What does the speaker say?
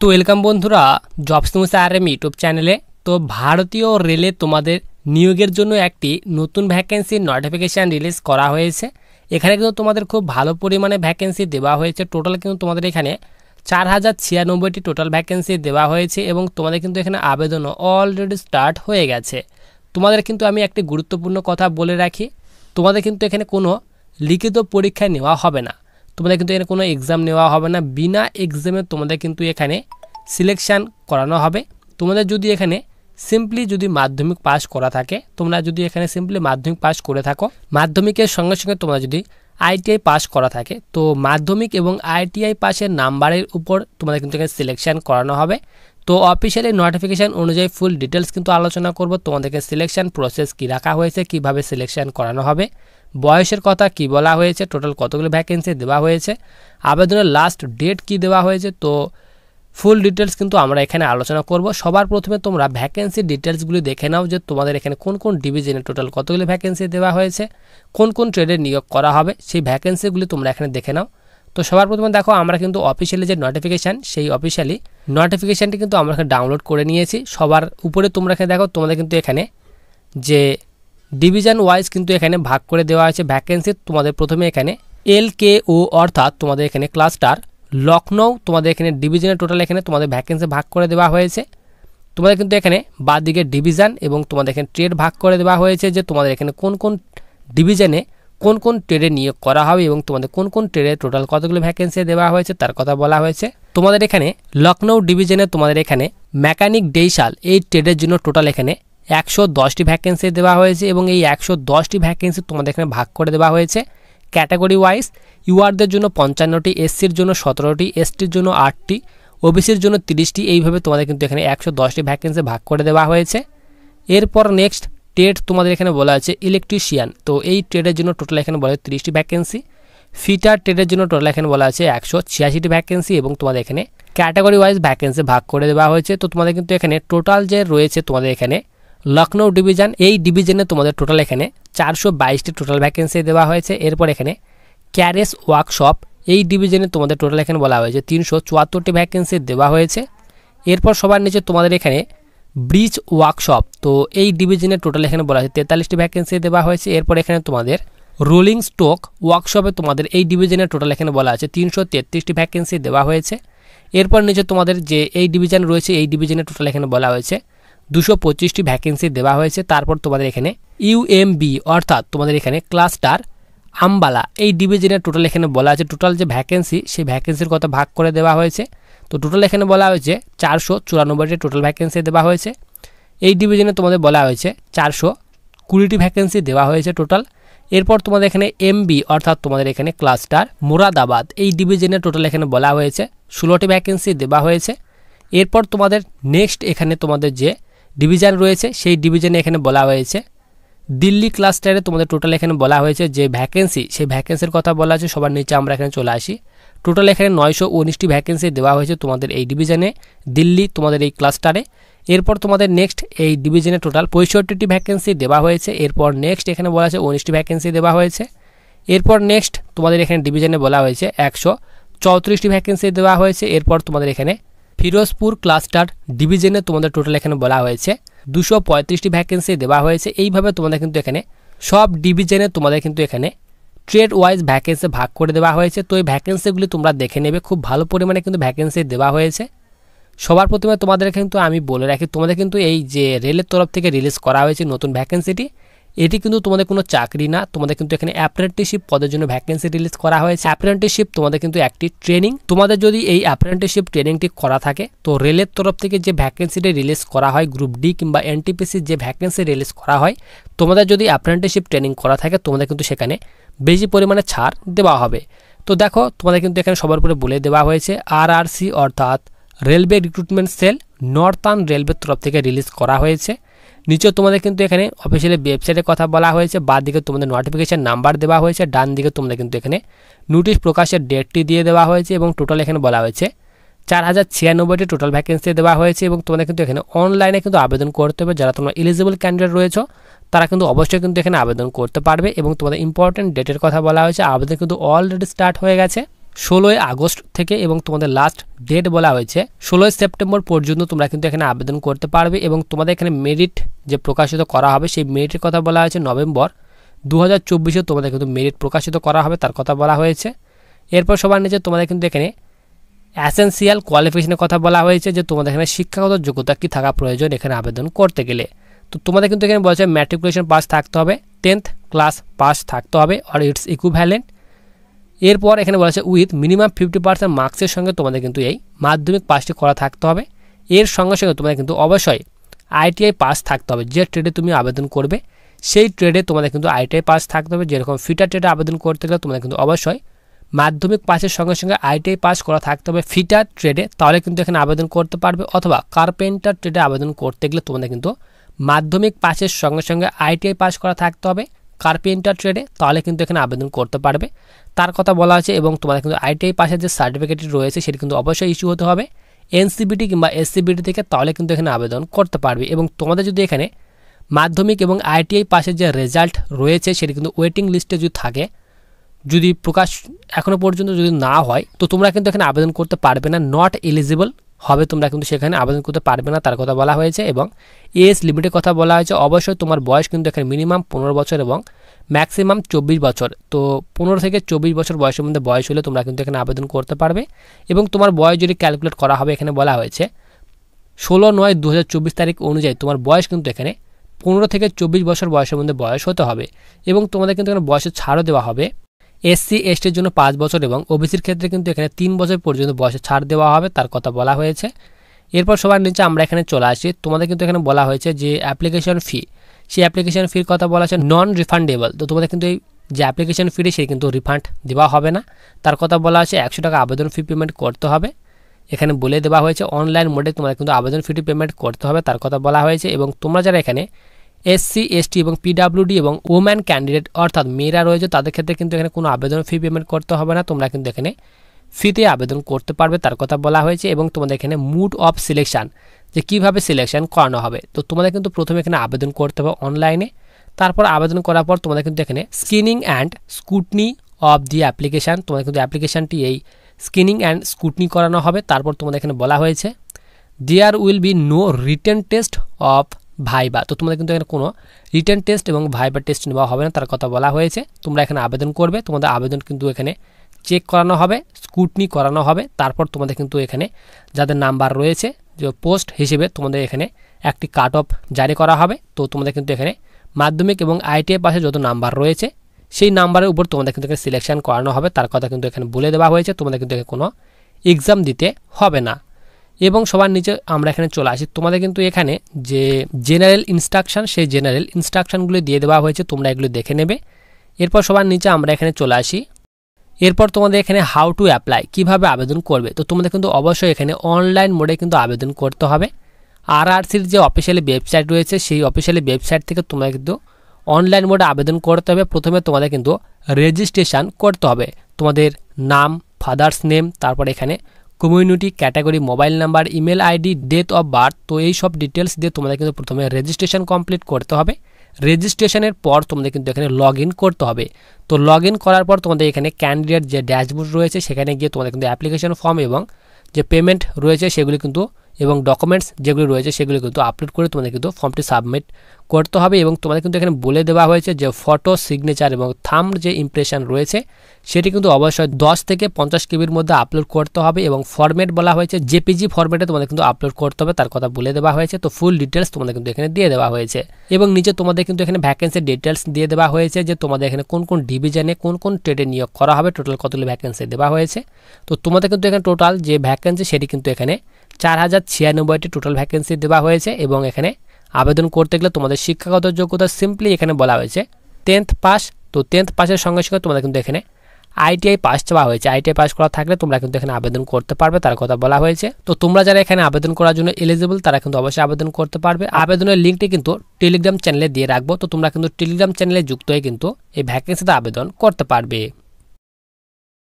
তো ওয়েলকাম বন্ধুরা jobs news RM YouTube চ্যানেলে। তো ভারতীয় রেলে তোমাদের নিয়োগের জন্য একটি নতুন ভ্যাকেন্সি নোটিফিকেশান রিলিজ করা হয়েছে। এখানে কিন্তু তোমাদের খুব ভালো পরিমাণে ভ্যাকেন্সি দেওয়া হয়েছে। টোটাল কিন্তু তোমাদের এখানে 4096টি টোটাল ভ্যাকেন্সি দেওয়া হয়েছে এবং তোমাদের কিন্তু এখানে আবেদনও অলরেডি স্টার্ট হয়ে গেছে। তোমাদের কিন্তু আমি একটি গুরুত্বপূর্ণ কথা বলে রাখি, তোমাদের কিন্তু এখানে কোনো লিখিত পরীক্ষা নেওয়া হবে না, তোমাদের কিন্তু এখানে কোনো এক্সাম নেওয়া হবে না। বিনা এক্সামে তোমাদের কিন্তু এখানে সিলেকশান করানো হবে। তোমাদের যদি এখানে সিম্পলি যদি মাধ্যমিক পাস করা থাকে, তোমরা যদি এখানে সিম্পলি মাধ্যমিক পাস করে থাকো, মাধ্যমিকের সঙ্গে সঙ্গে তোমরা যদি আইটিআই পাস করা থাকে, তো মাধ্যমিক এবং আইটিআই পাসের নাম্বারের উপর তোমাদের কিন্তু এখানে সিলেকশান করানো হবে। তো অফিসিয়ালি নোটিফিকেশান অনুযায়ী ফুল ডিটেলস কিন্তু আলোচনা করব। তোমাদেরকে সিলেকশান প্রসেস কী রাখা হয়েছে, কিভাবে সিলেকশান করানো হবে, বয়সের কথা কি বলা হয়েছে, টোটাল কতগুলো ভ্যাকেন্সি দেওয়া হয়েছে, আবেদনের লাস্ট ডেট কি দেওয়া হয়েছে, তো ফুল ডিটেলস কিন্তু আমরা এখানে আলোচনা করব। সবার প্রথমে তোমরা ভ্যাকেন্সি ডিটেলসগুলি দেখে নাও যে তোমাদের এখানে কোন কোন ডিভিশনে টোটাল কতগুলো ভ্যাকেন্সি দেওয়া হয়েছে, কোন কোন ট্রেডে নিয়োগ করা হবে, সেই ভ্যাকেন্সিগুলি তোমরা এখানে দেখে নাও। তো সবার প্রথমে দেখো আমরা কিন্তু অফিসিয়ালি যে নোটিফিকেশান, সেই অফিসিয়ালি নোটিফিকেশানটি কিন্তু আমরা এখানে ডাউনলোড করে নিয়েছি। সবার উপরে তোমরা এখানে দেখো তোমাদের কিন্তু এখানে যে ডিভিশন ওয়াইজ কিন্তু এখানে ভাগ করে দেওয়া আছে ভ্যাকেন্সি। তোমাদের প্রথমে এখানে LKO অর্থাৎ তোমাদের এখানে ক্লাস্টার লখনৌ, তোমাদের এখানে ডিভিশনের টোটাল এখানে তোমাদের ভ্যাকেন্সি ভাগ করে দেওয়া হয়েছে। তোমাদের কিন্তু এখানে বাদিকে ডিভিশন এবং তোমাদের এখানে ট্রেড ভাগ করে দেওয়া হয়েছে যে তোমাদের এখানে কোন কোন ডিভিশনে কোন কোন ট্রেডে নিয়োগ করা হবে এবং তোমাদের কোন কোন ট্রেডে টোটাল কতগুলো ভ্যাকেন্সি দেওয়া হয়েছে তার কথা বলা হয়েছে। তোমাদের এখানে লখনৌ ডিভিশনে তোমাদের এখানে মেকানিক ডেইশাল এই ট্রেডের জন্য টোটাল এখানে 110টি ভ্যাকেন্সি দেওয়া হয়েছে এবং এই 110টি ভ্যাকেন্সি তোমাদের এখানে ভাগ করে দেওয়া হয়েছে ক্যাটাগরি ওয়াইজ। ইউআরদের জন্য 55টি, এসসির জন্য 17টি, এসটির জন্য 8টি, ওবিসির জন্য 30টি, এইভাবে তোমাদের কিন্তু এখানে 110টি ভ্যাকেন্সি ভাগ করে দেওয়া হয়েছে। এরপর নেক্সট ট্রেড তোমাদের এখানে বলা আছে ইলেকট্রিশিয়ান, তো এই ট্রেডের জন্য টোটাল এখানে বলা আছে 30টি ভ্যাকেন্সি। ফিটার ট্রেডের জন্য টোটাল এখানে বলা আছে 186টি ভ্যাকেন্সি এবং তোমাদের এখানে ক্যাটাগরি ওয়াইজ ভ্যাকেন্সি ভাগ করে দেওয়া হয়েছে। তো তোমাদের কিন্তু এখানে টোটাল যে রয়েছে তোমাদের এখানে লখনৌ ডিভিশন, এই ডিভিশনে তোমাদের টোটাল এখানে 422টি টোটাল ভ্যাকেন্সি দেওয়া হয়েছে। এরপর এখানে ক্যারেস ওয়ার্কশপ এই ডিভিশনে তোমাদের টোটাল এখানে বলা হয়েছে 374টি ভ্যাকেন্সি দেওয়া হয়েছে। এরপর সবার নিচে তোমাদের এখানে ব্রিজ ওয়ার্কশপ, তো এই ডিভিশনে টোটাল এখানে বলা হয়েছে 43টি ভ্যাকেন্সি দেওয়া হয়েছে। এরপর এখানে তোমাদের রোলিং স্টক ওয়ার্কশপে তোমাদের এই ডিভিশনে টোটাল এখানে বলা আছে 333টি ভ্যাকেন্সি দেওয়া হয়েছে। এরপর নিচে তোমাদের যে এই ডিভিশন রয়েছে, এই ডিভিশনে টোটাল এখানে বলা হয়েছে 225টি ভ্যাকেন্সি দেওয়া হয়েছে। তারপর তোমাদের এখানে UMB অর্থাৎ তোমাদের এখানে ক্লাস্টার আম্বালা এই ডিভিশনের টোটাল এখানে বলা আছে টোটাল যে ভ্যাকেন্সি, সেই ভ্যাকেন্সির কথা ভাগ করে দেওয়া হয়েছে। তো টোটাল এখানে বলা হয়েছে 494টি টোটাল ভ্যাকেন্সি দেওয়া হয়েছে। এই ডিভিশনে তোমাদের বলা হয়েছে 420টি ভ্যাকেন্সি দেওয়া হয়েছে টোটাল। এরপর তোমাদের এখানে MB অর্থাৎ তোমাদের এখানে ক্লাস্টার মোরাদাবাদ এই ডিভিশনে টোটাল এখানে বলা হয়েছে 16টি ভ্যাকেন্সি দেওয়া হয়েছে। এরপর তোমাদের নেক্সট এখানে তোমাদের যে ডিভিশন রয়েছে, সেই ডিভিশনে এখানে বলা হয়েছে দিল্লি ক্লাস্টারে তোমাদের টোটাল এখানে বলা হয়েছে যে ভ্যাকেন্সি, সেই ভ্যাকেন্সির কথা বলা আছে। সবার নিচে আমরা এখানে চলে আসি, টোটাল এখানে 919টি ভ্যাকেন্সি দেওয়া হয়েছে তোমাদের এই ডিভিশনে দিল্লি তোমাদের এই ক্লাস্টারে। এরপর তোমাদের নেক্সট এই ডিভিশনে টোটাল 65টি ভ্যাকেন্সি দেওয়া হয়েছে। এরপর নেক্সট এখানে বলা আছে 19টি ভ্যাকেন্সি দেওয়া হয়েছে। এরপর নেক্সট তোমাদের এখানে ডিভিশনে বলা হয়েছে 134টি ভ্যাকেন্সি দেওয়া হয়েছে। এরপর তোমাদের এখানে ফিরোজপুর ক্লাস্টার ডিভিশনে তোমাদের টোটাল এখানে বলা হয়েছে 235টি ভ্যাকেন্সি দেওয়া হয়েছে। এইভাবে তোমাদের কিন্তু এখানে সব ডিভিশনে তোমাদের কিন্তু এখানে ট্রেড ওয়াইজ ভ্যাকেন্সি ভাগ করে দেওয়া হয়েছে। তো এই ভ্যাকেন্সিগুলি তোমরা দেখে নেবে, খুব ভালো পরিমাণে কিন্তু ভ্যাকেন্সি দেওয়া হয়েছে। সবার প্রথমে তোমাদের কিন্তু আমি বলে রাখি, তোমাদের কিন্তু এই যে রেলের তরফ থেকে রিলিজ করা হয়েছে নতুন ভ্যাকেন্সিটি, এটি কিন্তু তোমাদের কোনো চাকরি না, তোমাদের কিন্তু এখানে অ্যাপ্রেন্টিসশিপ পদের জন্য ভ্যাকেন্সি রিলিজ করা হয়েছে। অ্যাপ্রেন্টিসশিপ তোমাদের কিন্তু একটি ট্রেনিং, তোমাদের যদি এই অ্যাপ্রেন্টিসশিপ ট্রেনিংটি করা থাকে, তো রেলের তরফ থেকে যে ভ্যাকেন্সিটি রিলিজ করা হয় গ্রুপ ডি কিংবা NTPC যে ভ্যাকেন্সি রিলিজ করা হয়, তোমাদের যদি অ্যাপ্রেন্টিসশিপ ট্রেনিং করা থাকে তোমাদের কিন্তু সেখানে বেশি পরিমাণে ছাড় দেওয়া হবে। তো দেখো তোমাদের কিন্তু এখানে সবার উপরে বলে দেওয়া হয়েছে RRC অর্থাৎ রেলওয়ে রিক্রুটমেন্ট সেল নর্থার্ন রেলওয়ের তরফ থেকে রিলিজ করা হয়েছে। নিচে তোমাদের কিন্তু এখানে অফিসিয়ালি ওয়েবসাইটের কথা বলা হয়েছে, বাঁ দিকে তোমাদের নোটিফিকেশান নাম্বার দেওয়া হয়েছে, ডান দিকে তোমাদের কিন্তু এখানে নোটিশ প্রকাশের ডেটটি দিয়ে দেওয়া হয়েছে এবং টোটাল এখানে বলা হয়েছে 4096টি টোটাল ভ্যাকেন্সি দেওয়া হয়েছে। এবং তোমাদের কিন্তু এখানে অনলাইনে কিন্তু আবেদন করতে হবে, যারা তোমরা এলিজিবল ক্যান্ডিডেট রয়েছে তারা কিন্তু অবশ্যই কিন্তু এখানে আবেদন করতে পারবে। এবং তোমাদের ইম্পর্টেন্ট ডেটের কথা বলা হয়েছে, আবেদন কিন্তু অলরেডি স্টার্ট হয়ে গেছে। 16 আগস্ট থেকে এবং তোমাদের লাস্ট ডেট বলা হয়েছে 16 সেপ্টেম্বর পর্যন্ত তোমরা কিন্তু এখানে আবেদন করতে পারবে এবং তোমাদের এখানে মেরিট যে প্রকাশিত করা হবে সেই মেরিটের কথা বলা হয়েছে নভেম্বর 2024 তোমাদের কিন্তু মেরিট প্রকাশিত করা হবে তার কথা বলা হয়েছে। এরপর সবার নিচে তোমাদের কিন্তু এখানে এসেনশিয়াল কোয়ালিফিকেশনের কথা বলা হয়েছে যে তোমাদের এখানে শিক্ষাগত যোগ্যতা কি থাকা প্রয়োজন এখানে আবেদন করতে গেলে। তো তোমাদের কিন্তু এখানে বলা হয়েছে ম্যাট্রিকুলেশন পাস থাকতে হবে, 10th ক্লাস পাস থাকতে হবে আর ইটস ইকুইভ্যালেন্ট। এরপর এখানে বলা হয়েছে উইথ মিনিমাম 50% মার্কসের সঙ্গে তোমাদের কিন্তু এই মাধ্যমিক পাসটি করা থাকতে হবে। এর সঙ্গে সঙ্গে তোমাদের কিন্তু অবশ্যই আইটিআই পাস থাকতে হবে। যে ট্রেডে তুমি আবেদন করবে সেই ট্রেডে তোমাদের কিন্তু আইটিআই পাস থাকতে হবে। যেরকম ফিটার ট্রেডে আবেদন করতে গেলে তোমাদের কিন্তু অবশ্যই মাধ্যমিক পাসের সঙ্গে সঙ্গে আইটিআই পাস করা থাকতে হবে ফিটার ট্রেডে, তাহলে কিন্তু এখানে আবেদন করতে পারবে। অথবা কার্পেন্টার ট্রেডে আবেদন করতে গেলে তোমাদের কিন্তু মাধ্যমিক পাসের সঙ্গে সঙ্গে আইটিআই পাস করা থাকতে হবে কার্পেন্টার ট্রেডে, তাহলে কিন্তু এখানে আবেদন করতে পারবে তার কথা বলা আছে। এবং তোমাদের কিন্তু আইটিআই পাসের যে সার্টিফিকেটটি রয়েছে সেটি কিন্তু অবশ্যই ইস্যু হতে হবে এনসিবিটি কিংবা এসসিবিটি থেকে, তাহলে কিন্তু এখানে আবেদন করতে পারবে। এবং তোমাদের যদি এখানে মাধ্যমিক এবং আইটিআই পাসের যে রেজাল্ট রয়েছে সেটি কিন্তু ওয়েটিং লিস্টে যদি থাকে, যদি প্রকাশ এখনও পর্যন্ত যদি না হয় তো তোমরা কিন্তু এখানে আবেদন করতে পারবে না, নট এলিজিবল হবে, তোমরা কিন্তু সেখানে আবেদন করতে পারবে না তার কথা বলা হয়েছে। এবং এজ লিমিটের কথা বলা হয়েছে, অবশ্যই তোমার বয়স কিন্তু এখানে মিনিমাম 15 বছর এবং ম্যাক্সিমাম 24 বছর। তো 15 থেকে 24 বছর বয়সের মধ্যে বয়স হলে তোমরা কিন্তু এখানে আবেদন করতে পারবে। এবং তোমার বয়স যদি ক্যালকুলেট করা হবে এখানে বলা হয়েছে 16/9/2024 তারিখ অনুযায়ী তোমার বয়স কিন্তু এখানে 15 থেকে 24 বছর বয়সের মধ্যে বয়স হতে হবে। এবং তোমাদের কিন্তু এখানে বয়সের ছাড়ও দেওয়া হবে, এসসি এসটির জন্য 5 বছর এবং ওবিসির ক্ষেত্রে কিন্তু এখানে 3 বছর পর্যন্ত বয়সে ছাড় দেওয়া হবে তার কথা বলা হয়েছে। এরপর সবার নিচে আমরা এখানে চলে আসি, তোমাদের কিন্তু এখানে বলা হয়েছে যে অ্যাপ্লিকেশন ফি, সেই অ্যাপ্লিকেশন ফির কথা বলা আছে নন রিফান্ডেবল। তো তোমাদের কিন্তু এই যে অ্যাপ্লিকেশন ফি সে কিন্তু রিফান্ড দেওয়া হবে না তার কথা বলা আছে। 100 টাকা আবেদন ফি পেমেন্ট করতে হবে, এখানে বলে দেওয়া হয়েছে অনলাইন মোডে তোমাদের কিন্তু আবেদন ফিটি পেমেন্ট করতে হবে তার কথা বলা হয়েছে। এবং তোমরা যারা এখানে এসসি এসটি এবং পিডাব্লিউডি এবং ওম্যান ক্যান্ডিডেট অর্থাৎ মেয়েরা রয়েছে তাদের ক্ষেত্রে কিন্তু এখানে কোনো আবেদন ফি পেমেন্ট করতে হবে না, তোমরা কিন্তু এখানে ফিতে আবেদন করতে পারবে তার কথা বলা হয়েছে। এবং তোমাদের এখানে মুড অফ সিলেকশন, যে কীভাবে সিলেকশন করানো হবে, তো তোমাদের কিন্তু প্রথমে এখানে আবেদন করতে হবে অনলাইনে, তারপর আবেদন করার পর তোমাদের কিন্তু এখানে screening and scrutiny of the application, তোমাদের কিন্তু অ্যাপ্লিকেশানটি এই স্ক্রিনিং অ্যান্ড স্কুটনি করানো হবে। তারপর তোমাদের এখানে বলা হয়েছে there will be no written test of viva, তো তোমাদের কিন্তু এখানে কোনো রিটেন টেস্ট এবং ভাইবা টেস্ট নেওয়া হবে না তার কথা বলা হয়েছে। তোমরা এখানে আবেদন করবে, তোমাদের আবেদন কিন্তু এখানে চেক করানো হবে, স্কুটনি করানো হবে, তারপর তোমাদের কিন্তু এখানে যাদের নাম্বার রয়েছে যে পোস্ট হিসেবে তোমাদের এখানে একটি কাট অফ জারি করা হবে। তো তোমাদের কিন্তু এখানে মাধ্যমিক এবং আইটিআই পাশে যত নাম্বার রয়েছে সেই নাম্বারের উপর তোমাদের কিন্তু এখানে সিলেকশন করানো হবে তার কথা কিন্তু এখানে বলে দেওয়া হয়েছে। তোমাদের কিন্তু এখানে কোনো এক্সাম দিতে হবে না। এবং সবার নিচে আমরা এখানে চলে আসি, তোমাদের কিন্তু এখানে যে জেনারেল ইনস্ট্রাকশন সেই জেনারেল ইনস্ট্রাকশনগুলো দিয়ে দেওয়া হয়েছে, তোমরা এগুলো দেখে নেবে। এরপর সবার নিচে আমরা এখানে চলে আসি, এরপর তোমাদের এখানে হাউ টু অ্যাপ্লাই, কীভাবে আবেদন করবে, তো তোমাদের কিন্তু অবশ্যই এখানে অনলাইন মোডে কিন্তু আবেদন করতে হবে। আরআরসির যে অফিসিয়ালি ওয়েবসাইট রয়েছে সেই অফিসিয়ালি ওয়েবসাইট থেকে তোমরা কিন্তু অনলাইন মোডে আবেদন করতে হবে। প্রথমে তোমাদের কিন্তু রেজিস্ট্রেশন করতে হবে, তোমাদের নাম, ফাদার্স নেম, তারপর এখানে community category, mobile number, email ID, date of birth, তো এই সব ডিটেলস দিয়ে তোমাদের কিন্তু প্রথমে রেজিস্ট্রেশন কমপ্লিট করতে হবে। রেজিস্ট্রেশনের পর তোমাদের কিন্তু এখানে লগ ইন করতে হবে। তো লগ ইন করার পর তোমাদের এখানে ক্যান্ডিডেট যে ড্যাশবোর্ড রয়েছে সেখানে গিয়ে তোমাদের কিন্তু অ্যাপ্লিকেশন ফর্ম এবং যে পেমেন্ট রয়েছে সেগুলি কিন্তু এবং ডকুমেন্টস যেগুলি রয়েছে সেগুলি কিন্তু আপলোড করে তোমাদের কিন্তু ফর্মটি সাবমিট করতে হবে। এবং তোমাদের কিন্তু এখানে বলে দেওয়া হয়েছে যে ফটো, সিগনেচার এবং থাম্ব যে ইমপ্রেশন রয়েছে সেটি কিন্তু অবশ্যই 10 থেকে 50 কেবির মধ্যে আপলোড করতে হবে। এবং ফরম্যাট বলা হয়েছে জেপিজি ফরম্যাটে তোমাদের কিন্তু আপলোড করতে হবে তার কথা বলে দেওয়া হয়েছে। তো ফুল ডিটেলস তোমাদের কিন্তু এখানে দিয়ে দেওয়া হয়েছে। এবং নিচে তোমাদের কিন্তু এখানে ভ্যাকেন্সি ডিটেলস দিয়ে দেওয়া হয়েছে যে তোমাদের এখানে কোন কোন ডিভিশনে কোন কোন ট্রেডে নিয়োগ করা হবে, টোটাল কতগুলো ভ্যাকেন্সি দেওয়া হয়েছে। তো তোমাদের কিন্তু এখানে টোটাল যে ভ্যাকেন্সি সেটি কিন্তু এখানে 4096টি টোটাল ভ্যাকেন্সি দেওয়া হয়েছে। এবং এখানে আবেদন করতে গেলে তোমাদের শিক্ষাগত যোগ্যতা সিম্পলি এখানে বলা হয়েছে 10th পাস। তো 10th পাসের সঙ্গে সঙ্গে তোমাদের কিন্তু এখানে আইটিআই পাস চাওয়া হয়েছে, আইটিআই পাস করা থাকলে তোমরা কিন্তু এখানে আবেদন করতে পারবে তার কথা বলা হয়েছে। তো তোমরা যারা এখানে আবেদন করার জন্য এলিজিবল তারা কিন্তু অবশ্যই আবেদন করতে পারবে। আবেদনের লিঙ্কটি কিন্তু টেলিগ্রাম চ্যানেলে দিয়ে রাখবো, তো তোমরা কিন্তু টেলিগ্রাম চ্যানেলে যুক্ত হয়ে কিন্তু এই ভ্যাকেন্সিতে আবেদন করতে পারবে।